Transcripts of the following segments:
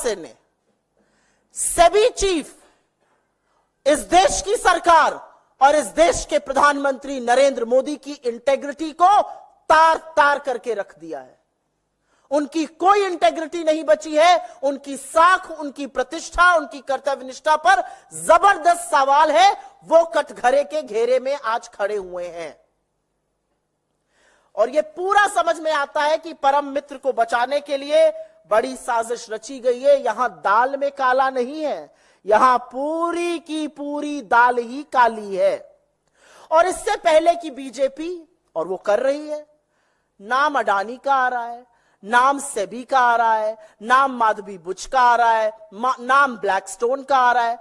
खुलासे ने सेबी चीफ, इस देश की सरकार और इस देश के प्रधानमंत्री नरेंद्र मोदी की इंटेग्रिटी को तार तार करके रख दिया है। उनकी कोई इंटेग्रिटी नहीं बची है। उनकी साख, उनकी प्रतिष्ठा, उनकी कर्तव्यनिष्ठा पर जबरदस्त सवाल है। वो कटघरे के घेरे में आज खड़े हुए हैं और यह पूरा समझ में आता है कि परम मित्र को बचाने के लिए बड़ी साजिश रची गई है। यहां दाल में काला नहीं है, यहां पूरी की पूरी दाल ही काली है। और इससे पहले कि बीजेपी, और वो कर रही है, नाम अडानी का आ रहा है, नाम सेबी का आ रहा है, नाम माधवी बुच का आ रहा है, नाम ब्लैकस्टोन का आ रहा है।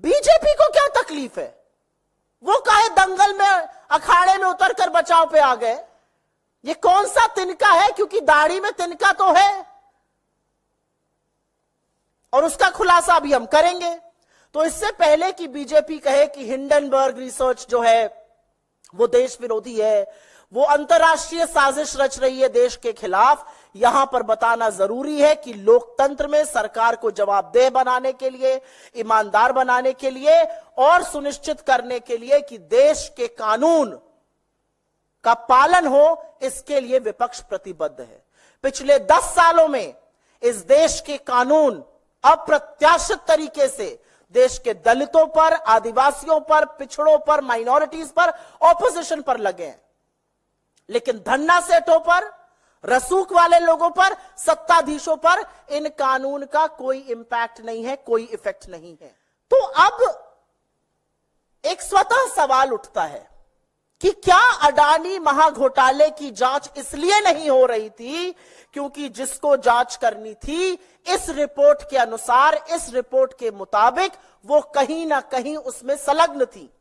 बीजेपी को क्या तकलीफ है? वो काहे दंगल में, अखाड़े में उतरकर बचाव पे आ गए? ये कौन सा तिनका है? क्योंकि दाढ़ी में तिनका तो है और उसका खुलासा अभी हम करेंगे। तो इससे पहले कि बीजेपी कहे कि हिंडनबर्ग रिसर्च जो है वो देश विरोधी है, वो अंतर्राष्ट्रीय साजिश रच रही है देश के खिलाफ, यहां पर बताना जरूरी है कि लोकतंत्र में सरकार को जवाबदेह बनाने के लिए, ईमानदार बनाने के लिए और सुनिश्चित करने के लिए कि देश के कानून का पालन हो, इसके लिए विपक्ष प्रतिबद्ध है। पिछले 10 सालों में इस देश के कानून अप्रत्याशित तरीके से देश के दलितों पर, आदिवासियों पर, पिछड़ों पर, माइनॉरिटीज पर, ऑपोजिशन पर लगे हैं, लेकिन धन्ना सेठों पर, रसूख वाले लोगों पर, सत्ताधीशों पर इन कानून का कोई इंपैक्ट नहीं है, कोई इफेक्ट नहीं है। तो अब एक स्वतः सवाल उठता है कि क्या अडानी महाघोटाले की जांच इसलिए नहीं हो रही थी क्योंकि जिसको जांच करनी थी, इस रिपोर्ट के अनुसार, इस रिपोर्ट के मुताबिक वो कहीं ना कहीं उसमें संलग्न थी।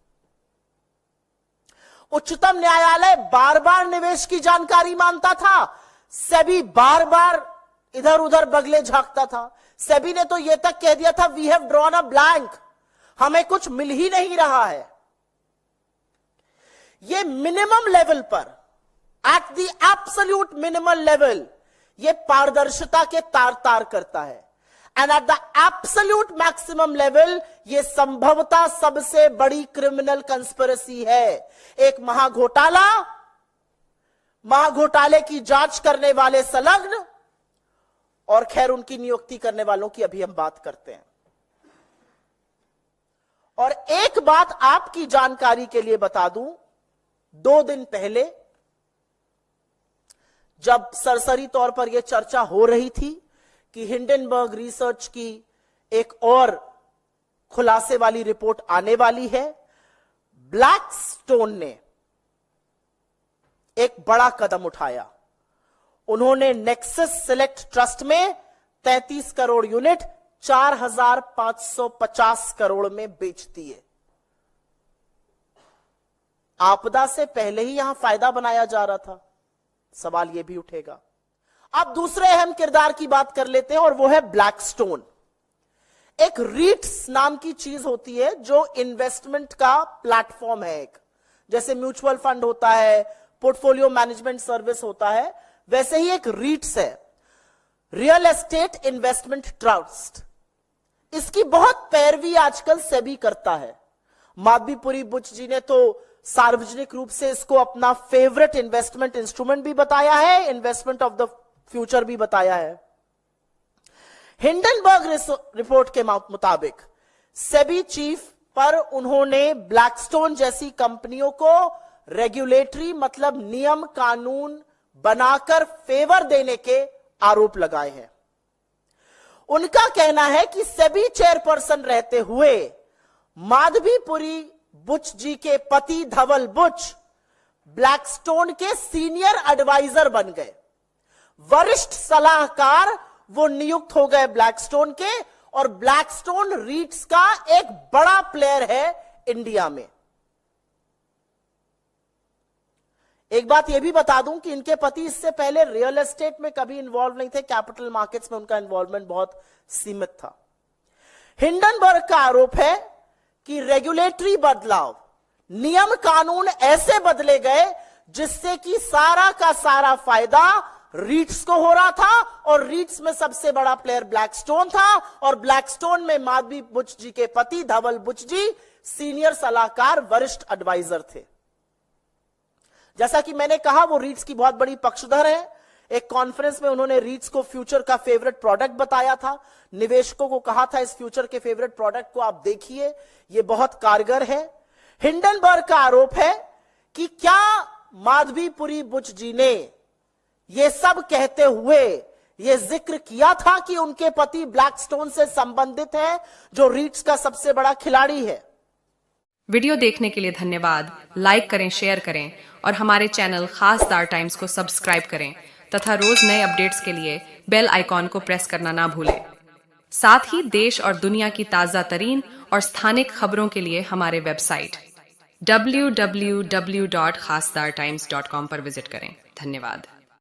उच्चतम न्यायालय बार बार निवेश की जानकारी मांगता था, सेबी बार बार इधर उधर बगले झांकता था। सेबी ने तो यह तक कह दिया था, we have drawn a blank, हमें कुछ मिल ही नहीं रहा है। ये मिनिमम लेवल पर, at the absolute minimum level, ये पारदर्शिता के तार तार करता है। And at the absolute maximum level, ये संभवतः सबसे बड़ी क्रिमिनल कंस्पिरेसी है। एक महाघोटाले की जांच करने वाले संलग्न, और खैर उनकी नियुक्ति करने वालों की अभी हम बात करते हैं। और एक बात आपकी जानकारी के लिए बता दूं, 2 दिन पहले जब सरसरी तौर पर यह चर्चा हो रही थी कि हिंडनबर्ग रिसर्च की एक और खुलासे वाली रिपोर्ट आने वाली है, ब्लैकस्टोन ने एक बड़ा कदम उठाया। उन्होंने नेक्सस सिलेक्ट ट्रस्ट में 33 करोड़ यूनिट 4,550 करोड़ में बेच दिए। आपदा से पहले ही यहां फायदा बनाया जा रहा था, सवाल यह भी उठेगा। अब दूसरे अहम किरदार की बात कर लेते हैं और वो है ब्लैकस्टोन। एक रीट्स नाम की चीज होती है जो इन्वेस्टमेंट का प्लेटफॉर्म है। एक जैसे म्यूचुअल फंड होता है, पोर्टफोलियो मैनेजमेंट सर्विस होता है, वैसे ही एक रीट्स है, रियल एस्टेट इन्वेस्टमेंट ट्रस्ट। इसकी बहुत पैरवी आजकल सेबी करता है। माधवीपुरी बुच जी ने तो सार्वजनिक रूप से इसको अपना फेवरेट इन्वेस्टमेंट इंस्ट्रूमेंट भी बताया है, इन्वेस्टमेंट ऑफ द फ्यूचर भी बताया है। हिंडनबर्ग रिपोर्ट के मुताबिक सेबी चीफ पर उन्होंने ब्लैकस्टोन जैसी कंपनियों को रेगुलेटरी, मतलब नियम कानून बनाकर फेवर देने के आरोप लगाए हैं। उनका कहना है कि सेबी चेयरपर्सन रहते हुए माधवीपुरी बुच जी के पति धवल बुच ब्लैकस्टोन के सीनियर एडवाइजर बन गए, वरिष्ठ सलाहकार वो नियुक्त हो गए ब्लैकस्टोन के, और ब्लैकस्टोन रीट्स का एक बड़ा प्लेयर है इंडिया में। एक बात यह भी बता दूं कि इनके पति इससे पहले रियल एस्टेट में कभी इन्वॉल्व नहीं थे, कैपिटल मार्केट्स में उनका इन्वॉल्वमेंट बहुत सीमित था। हिंडनबर्ग का आरोप है कि रेगुलेटरी बदलाव, नियम कानून ऐसे बदले गए जिससे कि सारा का सारा फायदा रीट्स को हो रहा था और रीट्स में सबसे बड़ा प्लेयर ब्लैकस्टोन था और ब्लैकस्टोन में माधवी बुच जी के पति धवल बुच जी सीनियर सलाहकार वरिष्ठ एडवाइजर थे। जैसा कि मैंने कहा वो रीट्स की बहुत बड़ी पक्षधर है। एक कॉन्फ्रेंस में उन्होंने रीट्स को फ्यूचर का फेवरेट प्रोडक्ट बताया था। निवेशकों को कहा था इस फ्यूचर के फेवरेट प्रोडक्ट को आप देखिए, ये बहुत कारगर है। हिंडनबर्ग का आरोप है कि क्या माधवीपुरी बुच जी ने ये सब कहते हुए ये जिक्र किया था कि उनके पति ब्लैकस्टोन से संबंधित है, जो रीट्स का सबसे बड़ा खिलाड़ी है। वीडियो देखने के लिए धन्यवाद। लाइक करें, शेयर करें और हमारे चैनल खासदार टाइम्स को सब्सक्राइब करें तथा रोज नए अपडेट्स के लिए बेल आइकॉन को प्रेस करना ना भूलें। साथ ही देश और दुनिया की ताजा तरीन और स्थानिक खबरों के लिए हमारे वेबसाइट www.khasdartimes.com पर विजिट करें। धन्यवाद।